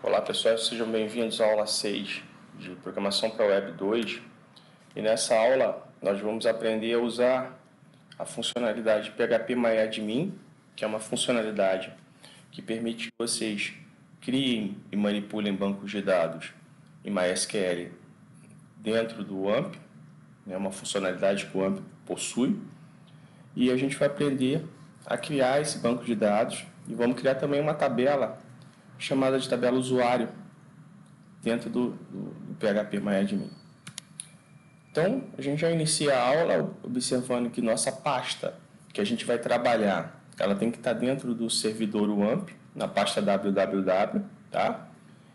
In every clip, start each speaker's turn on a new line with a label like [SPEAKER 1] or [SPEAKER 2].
[SPEAKER 1] Olá pessoal, sejam bem-vindos à aula 6 de Programação para Web 2. E nessa aula nós vamos aprender a usar a funcionalidade PHP-MyAdmin, que é uma funcionalidade que permite que vocês criem e manipulem bancos de dados em MySQL dentro do AMP, é uma funcionalidade que o AMP possui. E a gente vai aprender a criar esse banco de dados e vamos criar também uma tabela chamada de tabela usuário dentro do PHP-MyAdmin. Então, a gente já inicia a aula observando que nossa pasta que a gente vai trabalhar, ela tem que estar dentro do servidor WAMP, na pasta www, tá?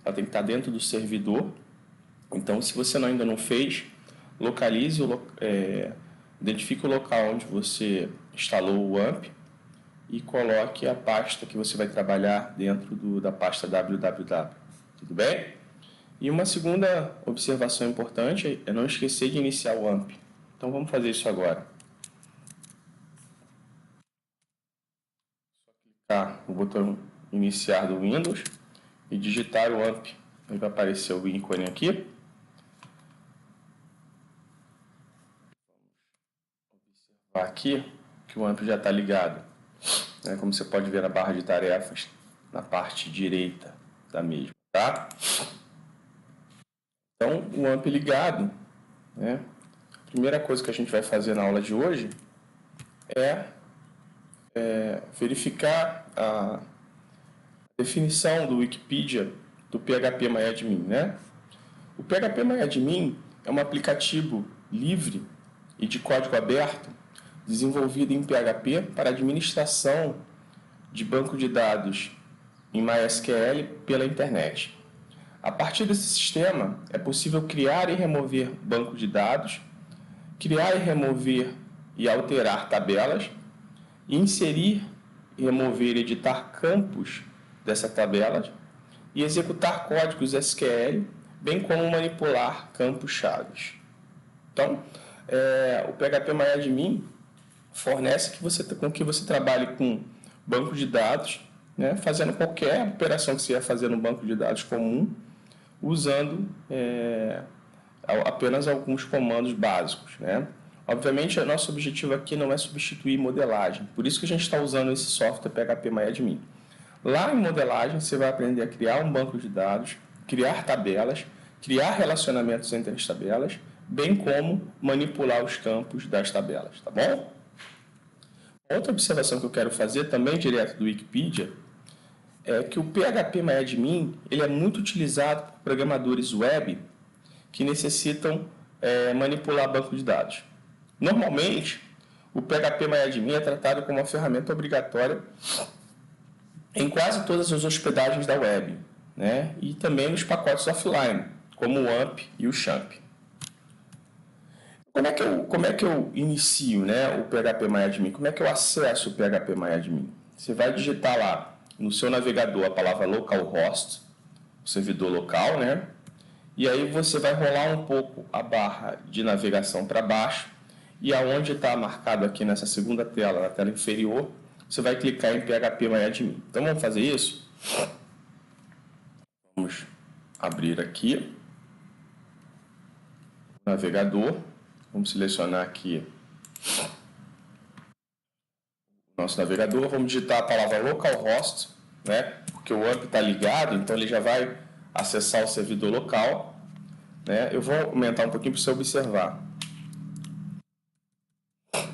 [SPEAKER 1] Ela tem que estar dentro do servidor. Então, se você ainda não fez, localize, identifique o local onde você instalou o WAMP e coloque a pasta que você vai trabalhar dentro da pasta www. Tudo bem? E uma segunda observação importante é não esquecer de iniciar o AMP. Então vamos fazer isso agora. Só clicar no botão iniciar do Windows e digitar o AMP. Aí vai aparecer o ícone aqui. Vamos observar aqui que o AMP já está ligado. Como você pode ver na barra de tarefas, na parte direita da mesma, tá? Então, o AMP ligado, a primeira coisa que a gente vai fazer na aula de hoje é verificar a definição do Wikipedia do PHP-MyAdmin, O PHP-MyAdmin é um aplicativo livre e de código aberto desenvolvido em PHP para administração de banco de dados em MySQL pela internet. A partir desse sistema, é possível criar e remover banco de dados, criar e remover e alterar tabelas, inserir, remover e editar campos dessas tabelas e executar códigos SQL, bem como manipular campos-chave. Então, o PHP-MyAdmin fornece com que você trabalhe com banco de dados, fazendo qualquer operação que você ia fazer no banco de dados comum, usando apenas alguns comandos básicos. Obviamente, o nosso objetivo aqui não é substituir modelagem, por isso que a gente está usando esse software PHP-MyAdmin. Lá em modelagem, você vai aprender a criar um banco de dados, criar tabelas, criar relacionamentos entre as tabelas, bem como manipular os campos das tabelas, tá bom? Outra observação que eu quero fazer, também direto do Wikipedia, é que o PHP-MyAdmin ele é muito utilizado por programadores web que necessitam manipular banco de dados. Normalmente, o PHP-MyAdmin é tratado como uma ferramenta obrigatória em quase todas as hospedagens da web, e também nos pacotes offline, como o AMP e o XAMPP. Como é que eu inicio o PHP-MyAdmin? Como é que eu acesso o PHP-MyAdmin? Você vai digitar lá no seu navegador a palavra localhost, o servidor local, e aí você vai rolar um pouco a barra de navegação para baixo, e aonde está marcado aqui nessa segunda tela, na tela inferior, você vai clicar em PHP-MyAdmin. Então vamos fazer isso? Vamos abrir aqui o navegador. Vamos selecionar aqui o nosso navegador. Vamos digitar a palavra localhost, porque o AMP está ligado, então ele já vai acessar o servidor local. Eu vou aumentar um pouquinho para você observar. Aqui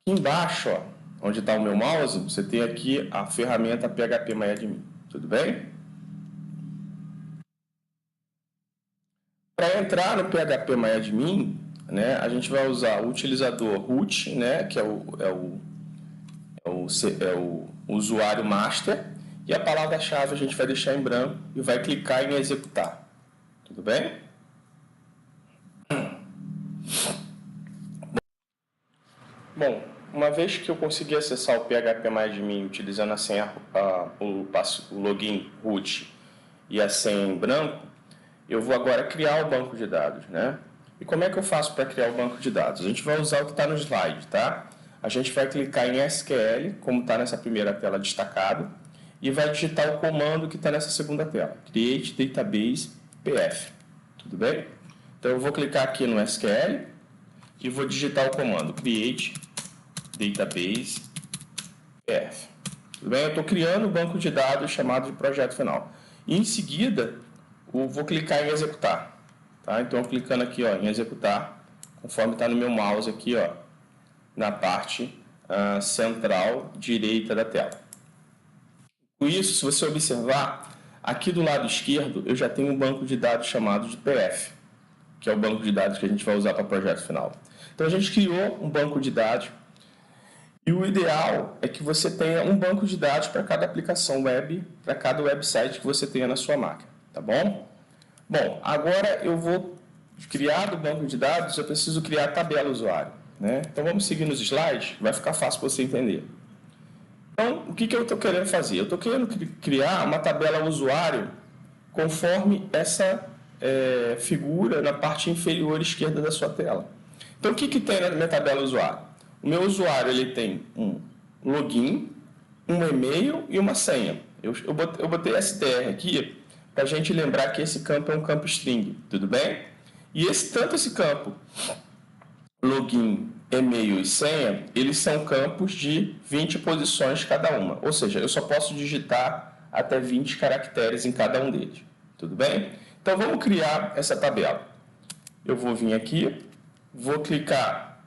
[SPEAKER 1] embaixo, onde está o meu mouse, você tem aqui a ferramenta PHP-MyAdmin. Tudo bem? Para entrar no PHP-MyAdmin, a gente vai usar o utilizador root, que é o usuário master, e a palavra-chave a gente vai deixar em branco e vai clicar em executar. Tudo bem? Bom, uma vez que eu consegui acessar o PHP-MyAdmin utilizando a senha, o login root e a senha em branco, eu vou agora criar o banco de dados, E como é que eu faço para criar o banco de dados? A gente vai usar o que está no slide, tá? A gente vai clicar em SQL, como está nessa primeira tela destacado, e vai digitar o comando que está nessa segunda tela, Create Database PF, tudo bem? Então eu vou clicar aqui no SQL e vou digitar o comando Create Database PF, tudo bem? Eu estou criando um banco de dados chamado de projeto final. E em seguida, eu vou clicar em executar, tá? Então clicando aqui, ó, em executar, conforme está no meu mouse aqui, ó, na parte central direita da tela. Com isso, se você observar, aqui do lado esquerdo eu já tenho um banco de dados chamado de PF, que é o banco de dados que a gente vai usar para o projeto final. Então a gente criou um banco de dados e o ideal é que você tenha um banco de dados para cada aplicação web, para cada website que você tenha na sua máquina, tá bom? Bom, agora eu vou criar do banco de dados, eu preciso criar a tabela usuário, né? Então vamos seguir nos slides, vai ficar fácil para você entender. Então, o que eu estou querendo fazer? Eu estou querendo criar uma tabela usuário conforme essa figura na parte inferior esquerda da sua tela. Então, o que tem na minha tabela usuário? O meu usuário ele tem um login, um e-mail e uma senha. Eu botei str aqui para a gente lembrar que esse campo é um campo string, tudo bem? E tanto esse campo, login, e-mail e senha, eles são campos de 20 posições cada uma. Ou seja, eu só posso digitar até 20 caracteres em cada um deles. Tudo bem? Então, vamos criar essa tabela. Eu vou vir aqui, vou clicar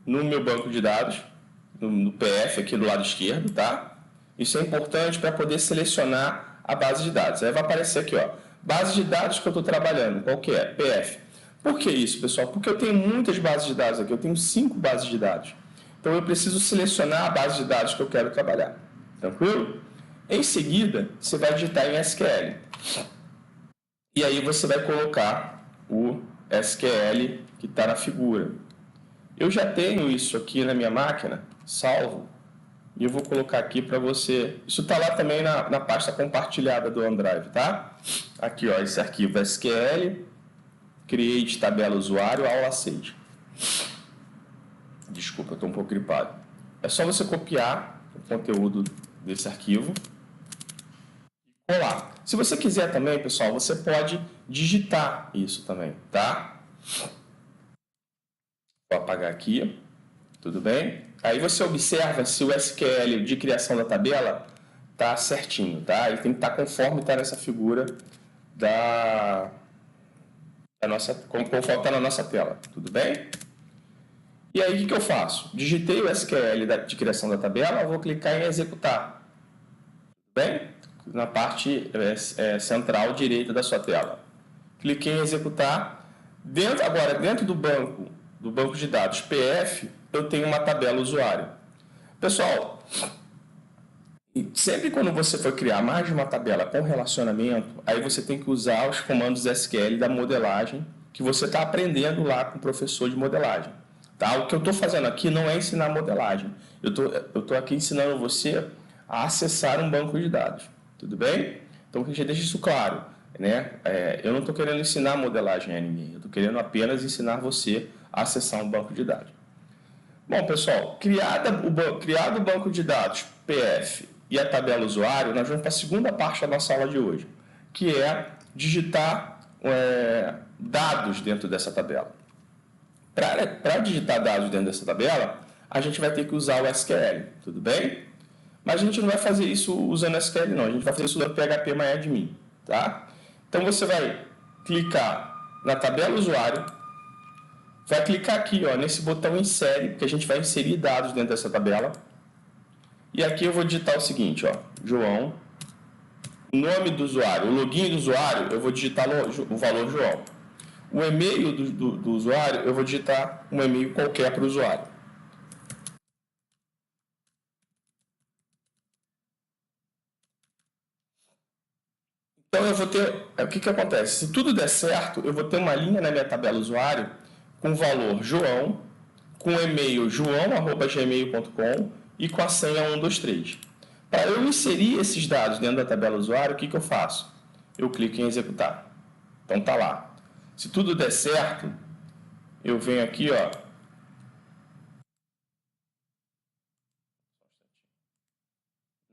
[SPEAKER 1] no meu banco de dados, no PF aqui do lado esquerdo, tá? Isso é importante para poder selecionar a base de dados. Aí vai aparecer aqui, ó, base de dados que eu estou trabalhando. Qual que é? PF. Por que isso, pessoal? Porque eu tenho muitas bases de dados aqui, eu tenho 5 bases de dados. Então, eu preciso selecionar a base de dados que eu quero trabalhar. Tranquilo? Em seguida, você vai digitar em SQL. E aí você vai colocar o SQL que está na figura. Eu já tenho isso aqui na minha máquina, salvo, e eu vou colocar aqui para você. Isso está lá também na pasta compartilhada do OneDrive, tá? Aqui, ó, esse arquivo SQL, Create tabela usuário, aula 6. Desculpa, eu estou um pouco gripado. É só você copiar o conteúdo desse arquivo e colar. Se você quiser também, pessoal, você pode digitar isso também, tá? Vou apagar aqui, tudo bem? Aí você observa se o SQL de criação da tabela está certinho, tá? Ele tem que estar conforme está nessa figura conforme está na nossa tela, tudo bem? E aí o que eu faço? Digitei o SQL de criação da tabela, eu vou clicar em executar, tudo bem? Na parte central direita da sua tela. Cliquei em executar. Agora, dentro do banco de dados PF, eu tenho uma tabela usuário. Pessoal, sempre quando você for criar mais de uma tabela com relacionamento, aí você tem que usar os comandos SQL da modelagem que você está aprendendo lá com o professor de modelagem. Tá? O que eu estou fazendo aqui não é ensinar modelagem. Eu estou aqui ensinando você a acessar um banco de dados. Tudo bem? Então, a gente deixa isso claro, né? Eu não estou querendo ensinar modelagem a ninguém. Eu estou querendo apenas ensinar você a acessar um banco de dados. Bom, pessoal, criado o banco de dados PF e a tabela usuário, nós vamos para a segunda parte da nossa aula de hoje, que é digitar dados dentro dessa tabela. Para digitar dados dentro dessa tabela, a gente vai ter que usar o SQL, tudo bem? Mas a gente não vai fazer isso usando SQL, não. A gente vai fazer isso usando PHP-MyAdmin, tá? Então, você vai clicar na tabela usuário, vai clicar aqui, ó, nesse botão insere, que a gente vai inserir dados dentro dessa tabela. E aqui eu vou digitar o seguinte, ó, João, o nome do usuário, o login do usuário, eu vou digitar o valor João. O e-mail do usuário, eu vou digitar um e-mail qualquer para o usuário. Então, eu vou ter... O que acontece? Se tudo der certo, eu vou ter uma linha na minha tabela usuário com o valor João, com o e-mail joão@gmail.com e com a senha 123. Para eu inserir esses dados dentro da tabela usuário, o que eu faço? Eu clico em executar. Então, está lá. Se tudo der certo, eu venho aqui, ó,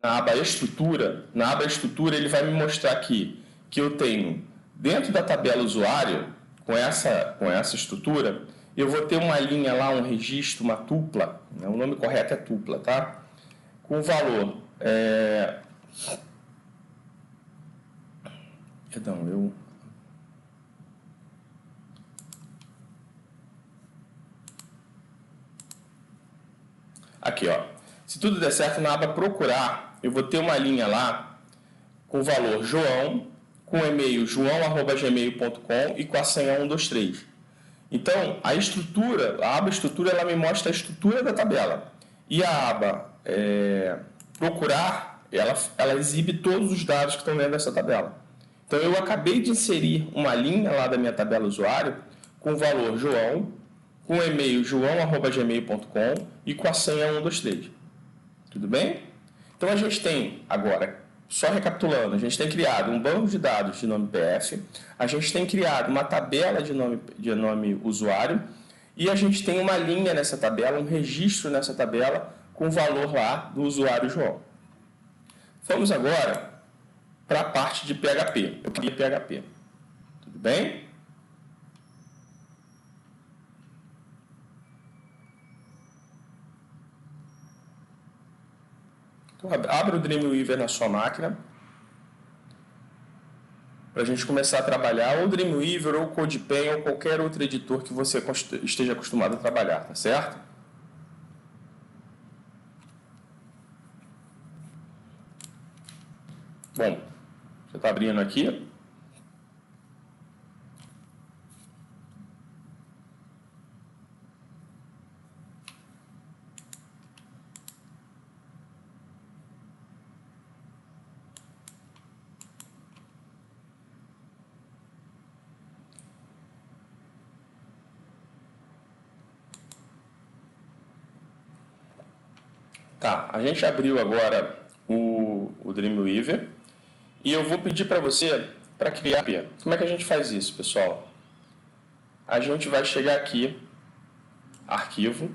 [SPEAKER 1] na aba estrutura ele vai me mostrar aqui que eu tenho, dentro da tabela usuário, com essa estrutura, eu vou ter uma linha lá, um registro, uma tupla, né? O nome correto é tupla, tá? Com o valor, aqui, ó. Se tudo der certo, na aba procurar, eu vou ter uma linha lá com o valor João, com o e-mail joão@gmail.com e com a senha 123. Então, a aba estrutura, ela me mostra a estrutura da tabela. E a aba procurar, ela exibe todos os dados que estão dentro dessa tabela. Então, eu acabei de inserir uma linha lá da minha tabela usuário com o valor João, com o e-mail joão@gmail.com e com a senha 123. Tudo bem? Então, a gente tem agora, só recapitulando, a gente tem criado um banco de dados de nome PF, a gente tem criado uma tabela de nome usuário e a gente tem uma linha nessa tabela, um registro nessa tabela com o valor lá do usuário João. Vamos agora para a parte de PHP. Eu queria PHP. Tudo bem? Então, abra o Dreamweaver na sua máquina para a gente começar a trabalhar, ou Dreamweaver, ou CodePen, ou qualquer outro editor que você esteja acostumado a trabalhar, tá certo? Bom, você está abrindo aqui. Tá, a gente abriu agora o Dreamweaver e eu vou pedir para você para criar. Como é que a gente faz isso, pessoal? A gente vai chegar aqui, arquivo,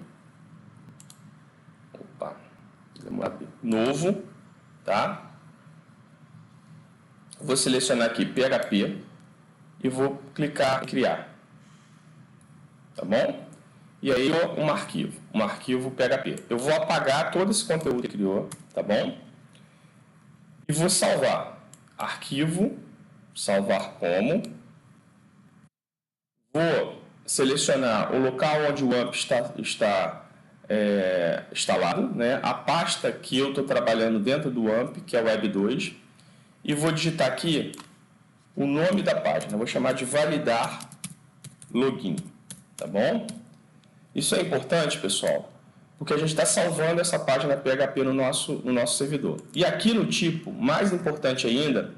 [SPEAKER 1] novo, tá? Vou selecionar aqui PHP e vou clicar em criar, tá bom? E aí um arquivo PHP. Eu vou apagar todo esse conteúdo que criou, tá bom? E vou salvar. Arquivo, salvar como. Vou selecionar o local onde o AMP está instalado, né? A pasta que eu estou trabalhando dentro do AMP, que é o Web2. E vou digitar aqui o nome da página. Vou chamar de validar login, tá bom? Isso é importante, pessoal, porque a gente está salvando essa página PHP no nosso servidor. E aqui no tipo, mais importante ainda,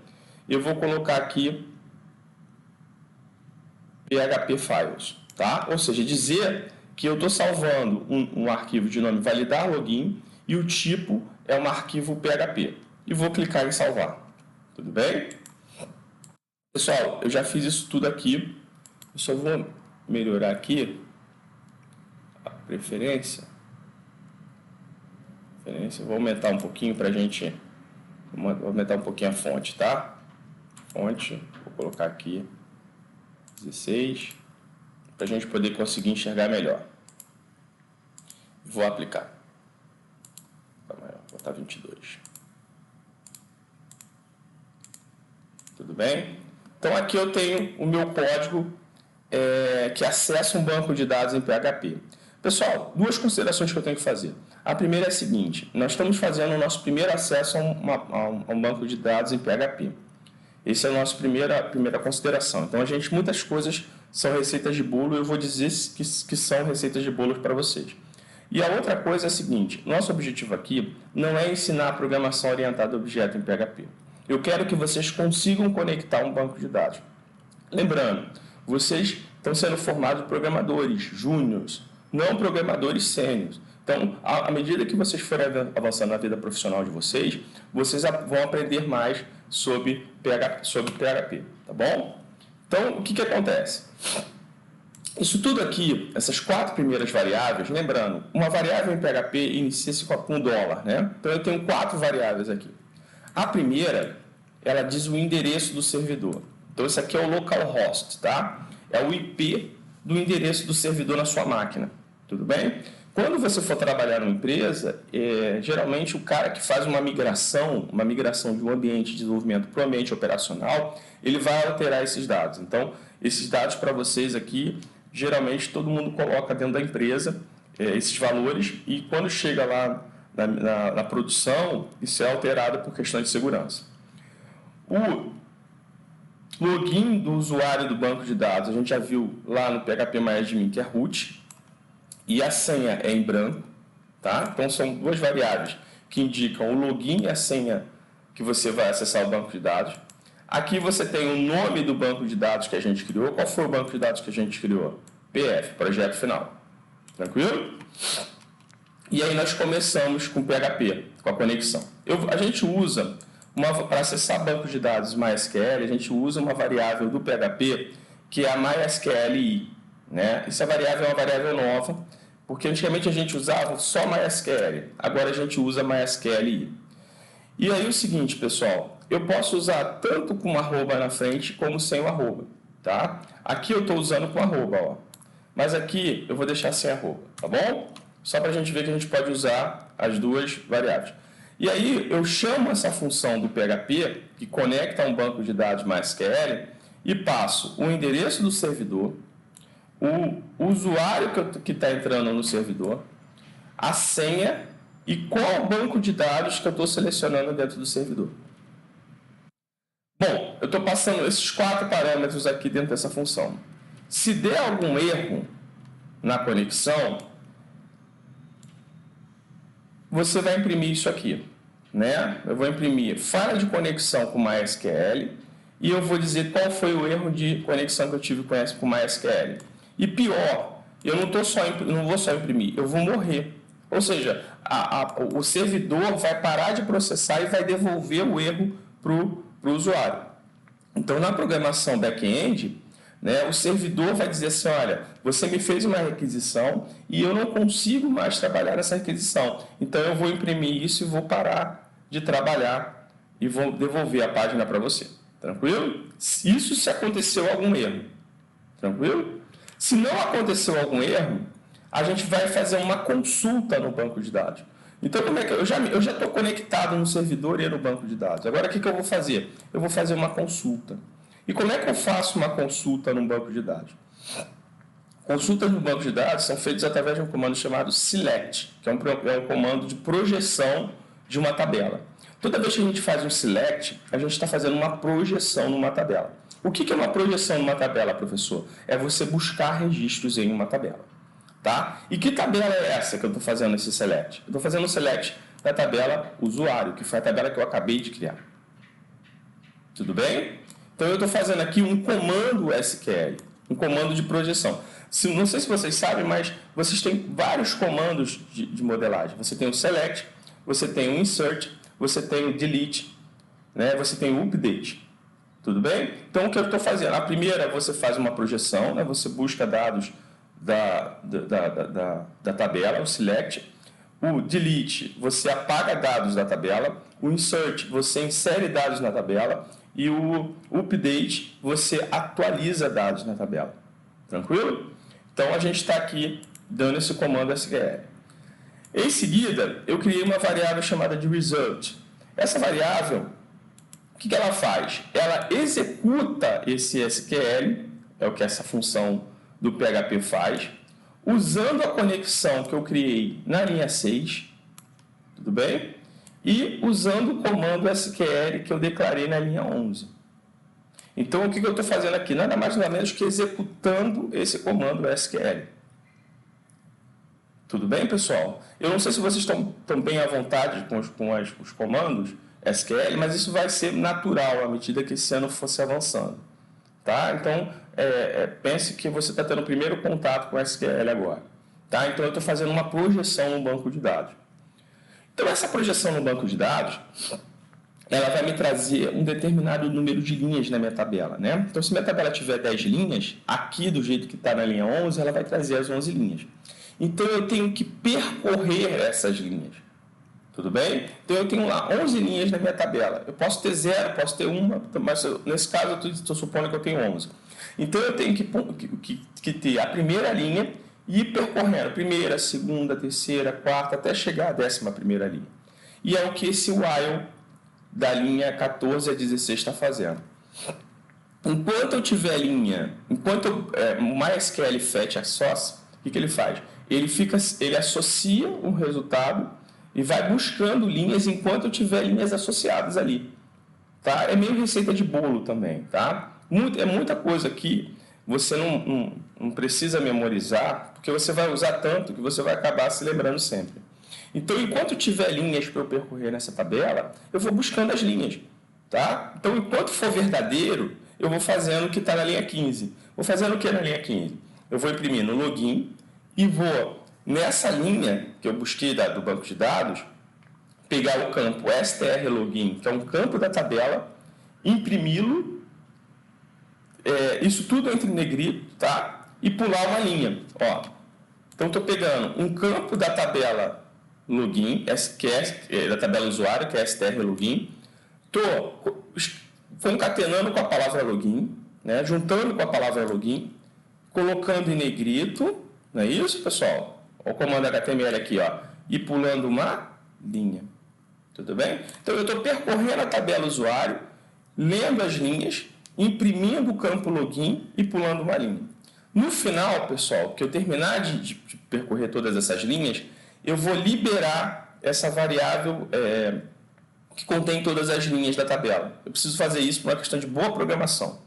[SPEAKER 1] eu vou colocar aqui PHP Files, tá? Ou seja, dizer que eu estou salvando um arquivo de nome validar login e o tipo é um arquivo PHP. E vou clicar em salvar. Tudo bem? Pessoal, eu já fiz isso tudo aqui. Eu só vou melhorar aqui a preferência. Vou aumentar um pouquinho para a gente. Vou aumentar um pouquinho a fonte, tá? Fonte, vou colocar aqui 16, para a gente poder conseguir enxergar melhor. Vou aplicar. Tá maior, vou botar 22. Tudo bem? Então aqui eu tenho o meu código que acessa um banco de dados em PHP. Pessoal, duas considerações que eu tenho que fazer. A primeira é a seguinte: nós estamos fazendo o nosso primeiro acesso a um banco de dados em PHP. Essa é a nossa primeira consideração. Então, muitas coisas são receitas de bolo, eu vou dizer que são receitas de bolo para vocês. E a outra coisa é a seguinte: nosso objetivo aqui não é ensinar programação orientada a objeto em PHP. Eu quero que vocês consigam conectar um banco de dados. Lembrando, vocês estão sendo formados programadores júniores, não programadores sêniores. Então, à medida que vocês forem avançando na vida profissional de vocês, vocês vão aprender mais sobre PHP, tá bom? Então, o que acontece? Isso tudo aqui, essas 4 primeiras variáveis, lembrando, uma variável em PHP inicia-se com dólar, né? Então eu tenho 4 variáveis aqui. A primeira, ela diz o endereço do servidor. Então isso aqui é o localhost, tá? É o IP do endereço do servidor na sua máquina, tudo bem? Quando você for trabalhar numa empresa, geralmente o cara que faz uma migração de um ambiente de desenvolvimento para o ambiente operacional, ele vai alterar esses dados. Então, esses dados para vocês aqui, geralmente todo mundo coloca dentro da empresa esses valores e quando chega lá na produção, isso é alterado por questões de segurança. O login do usuário do banco de dados, a gente já viu lá no PHP-MyAdmin, que é root, e a senha é em branco, tá? Então são 2 variáveis que indicam o login e a senha que você vai acessar o banco de dados. Aqui você tem o nome do banco de dados que a gente criou. Qual foi o banco de dados que a gente criou? PF, projeto final. Tranquilo? E aí nós começamos com PHP, com a conexão. A gente usa, para acessar banco de dados MySQL, a gente usa uma variável do PHP que é a MySQLi. Né? Essa variável é uma variável nova, porque antigamente a gente usava só MySQL, agora a gente usa MySQLi. E aí o seguinte, pessoal, eu posso usar tanto com arroba na frente como sem o arroba, tá? Aqui eu estou usando com arroba, ó. Mas aqui eu vou deixar sem arroba, tá bom? Só para a gente ver que a gente pode usar as 2 variáveis. E aí eu chamo essa função do PHP, que conecta a um banco de dados MySQL, e passo o endereço do servidor, o usuário que está entrando no servidor, a senha e qual banco de dados que eu estou selecionando dentro do servidor. Bom, eu estou passando esses 4 parâmetros aqui dentro dessa função. Se der algum erro na conexão, você vai imprimir isso aqui, né? Eu vou imprimir falha de conexão com MySQL e eu vou dizer qual foi o erro de conexão que eu tive com MySQL. E pior, eu não vou só imprimir, eu vou morrer. Ou seja, o servidor vai parar de processar e vai devolver o erro para o usuário. Então, na programação back-end, né, o servidor vai dizer assim, olha, você me fez uma requisição e eu não consigo mais trabalhar nessa requisição. Então, eu vou imprimir isso e vou parar de trabalhar e vou devolver a página para você. Tranquilo? Isso se aconteceu algum erro. Tranquilo? Se não aconteceu algum erro, a gente vai fazer uma consulta no banco de dados. Então, como é que eu já estou conectado no servidor e no banco de dados. Agora, o que eu vou fazer? Eu vou fazer uma consulta. E como é que eu faço uma consulta no banco de dados? Consultas no banco de dados são feitas através de um comando chamado select, que é um comando de projeção de uma tabela. Toda vez que a gente faz um select, a gente está fazendo uma projeção numa tabela. O que é uma projeção numa tabela, professor? É você buscar registros em uma tabela. Tá? E que tabela é essa que eu estou fazendo esse select? Eu estou fazendo o select da tabela usuário, que foi a tabela que eu acabei de criar. Tudo bem? Então eu estou fazendo aqui um comando SQL, um comando de projeção. Não sei se vocês sabem, mas vocês têm vários comandos de modelagem. Você tem o select, você tem o insert, você tem o delete, né? Você tem o update. Tudo bem? Então, o que eu estou fazendo? A primeira, você faz uma projeção, né? Você busca dados da tabela, o select. O delete, você apaga dados da tabela. O insert, você insere dados na tabela. E o update, você atualiza dados na tabela. Tranquilo? Então, a gente está aqui dando esse comando SQL. Em seguida, eu criei uma variável chamada de result. Essa variável, o que ela faz? Ela executa esse SQL, é o que essa função do PHP faz, usando a conexão que eu criei na linha 6, tudo bem? E usando o comando SQL que eu declarei na linha 11. Então, o que eu estou fazendo aqui? Nada mais nada menos que executando esse comando SQL. Tudo bem, pessoal? Eu não sei se vocês estão bem à vontade com os comandos SQL, mas isso vai ser natural à medida que esse ano fosse avançando. Tá? Então, pense que você está tendo o primeiro contato com SQL agora. Tá? Então, eu estou fazendo uma projeção no banco de dados. Então, essa projeção no banco de dados, ela vai me trazer um determinado número de linhas na minha tabela, né? Então, se minha tabela tiver 10 linhas, aqui do jeito que está na linha 11, ela vai trazer as 11 linhas. Então, eu tenho que percorrer essas linhas, tudo bem? Então, eu tenho lá 11 linhas na minha tabela. Eu posso ter 0, posso ter 1, mas nesse caso eu estou supondo que eu tenho 11. Então, eu tenho que ter a primeira linha e ir percorrendo primeira, segunda, terceira, quarta, até chegar à 11ª linha. E é o que esse while da linha 14 a 16 está fazendo. Enquanto eu tiver linha, o MySQL Fetch Associa, o que ele faz? Ele associa um resultado e vai buscando linhas enquanto eu tiver linhas associadas ali. Tá? É meio receita de bolo também. Tá? É muita coisa que você não precisa memorizar, porque você vai usar tanto que você vai acabar se lembrando sempre. Então, enquanto tiver linhas para eu percorrer nessa tabela, eu vou buscando as linhas. Tá? Então, enquanto for verdadeiro, eu vou fazendo o que está na linha 15. Vou fazendo o que na linha 15? Eu vou imprimir no login e vou, nessa linha que eu busquei do banco de dados, pegar o campo strLogin, que é um campo da tabela, imprimi-lo, isso tudo entre negrito, tá? E pular uma linha. Ó. Então, estou pegando um campo da tabela login, que é da tabela usuário, que é strLogin. Estou concatenando com a palavra login, né? Juntando com a palavra login, colocando em negrito, não é isso, pessoal? O comando HTML aqui, ó, e pulando uma linha. Tudo bem? Então, eu estou percorrendo a tabela usuário, lendo as linhas, imprimindo o campo login e pulando uma linha. No final, pessoal, que eu terminar de percorrer todas essas linhas, eu vou liberar essa variável que contém todas as linhas da tabela. Eu preciso fazer isso por uma questão de boa programação.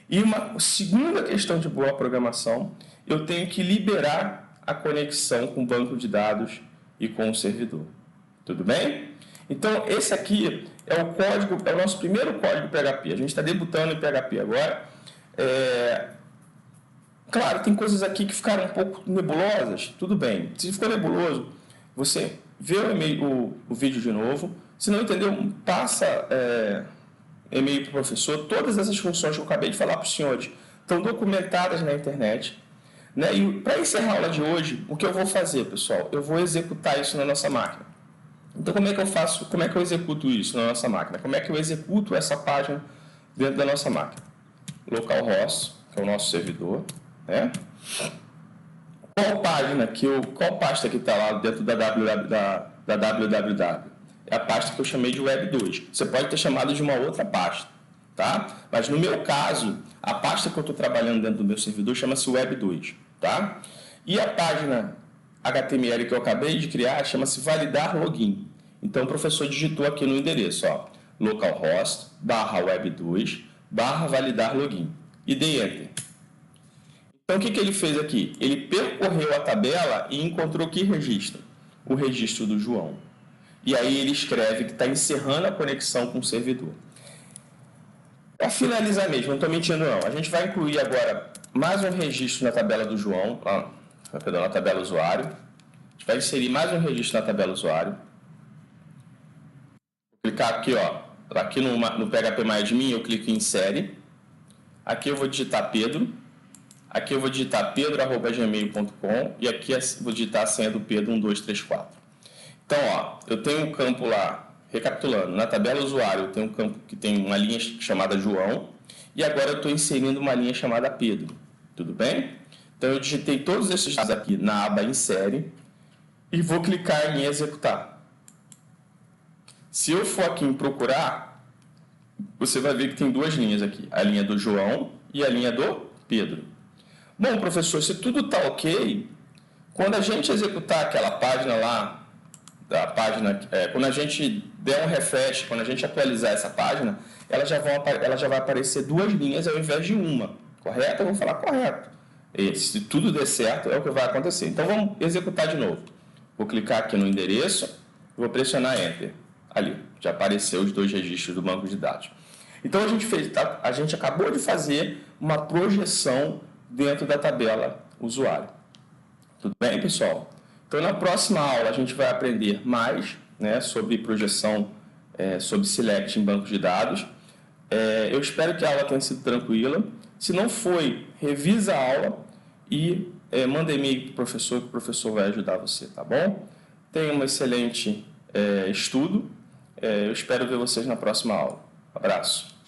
[SPEAKER 1] E uma segunda questão de boa programação, eu tenho que liberar a conexão com o banco de dados e com o servidor. Tudo bem? Então, esse aqui é o código, é o nosso primeiro código PHP. A gente está debutando em PHP agora. Claro, tem coisas aqui que ficaram um pouco nebulosas, tudo bem. Se ficou nebuloso, você vê o vídeo de novo. Se não entendeu, passa e-mail para o professor. Todas essas funções que eu acabei de falar para os senhores estão documentadas na internet. Né? E para encerrar a aula de hoje, o que eu vou fazer, pessoal? Eu vou executar isso na nossa máquina. Então, como é que eu faço? Como é que eu executo isso na nossa máquina? Como é que eu executo essa página dentro da nossa máquina? Localhost, que é o nosso servidor. Né? Qual pasta que está lá dentro da www? É a pasta que eu chamei de Web2. Você pode ter chamado de uma outra pasta, tá? Mas no meu caso, a pasta que eu estou trabalhando dentro do meu servidor chama-se Web2, tá? E a página HTML que eu acabei de criar chama-se validar login. Então o professor digitou aqui no endereço, ó, localhost/web2/validar login e dei enter. Então, o que ele fez aqui? Ele percorreu a tabela e encontrou que registro? O registro do João. E aí ele escreve que está encerrando a conexão com o servidor. Para finalizar mesmo, não estou mentindo não, a gente vai incluir agora mais um registro na tabela do João, na tabela usuário. A gente vai inserir mais um registro na tabela usuário. Vou clicar aqui, ó, aqui no PHPMyAdmin, eu clico em insere. Aqui eu vou digitar Pedro. Aqui eu vou digitar pedro@gmail.com e aqui vou digitar a senha do Pedro 1234. Então, ó, eu tenho um campo lá, recapitulando, na tabela usuário eu tenho um campo que tem uma linha chamada João e agora eu estou inserindo uma linha chamada Pedro. Tudo bem? Então, eu digitei todos esses dados aqui na aba Insere e vou clicar em Executar. Se eu for aqui em Procurar, você vai ver que tem duas linhas aqui, a linha do João e a linha do Pedro. Bom, professor, se tudo está ok, quando a gente executar aquela página lá, quando a gente der um refresh, quando a gente atualizar essa página, ela já vai aparecer duas linhas ao invés de uma. Correto? Eu vou falar correto. E se tudo der certo, é o que vai acontecer. Então, vamos executar de novo. Vou clicar aqui no endereço, vou pressionar Enter. Ali, já apareceu os dois registros do banco de dados. Então, a gente acabou de fazer uma projeção dentro da tabela usuário. Tudo bem, pessoal? Então, na próxima aula, a gente vai aprender mais, né, sobre projeção sobre Select em banco de dados. Eu espero que a aula tenha sido tranquila. Se não foi, revisa a aula e manda e-mail para o professor, que o professor vai ajudar você, tá bom? Tenha um excelente estudo. Eu espero ver vocês na próxima aula. Abraço.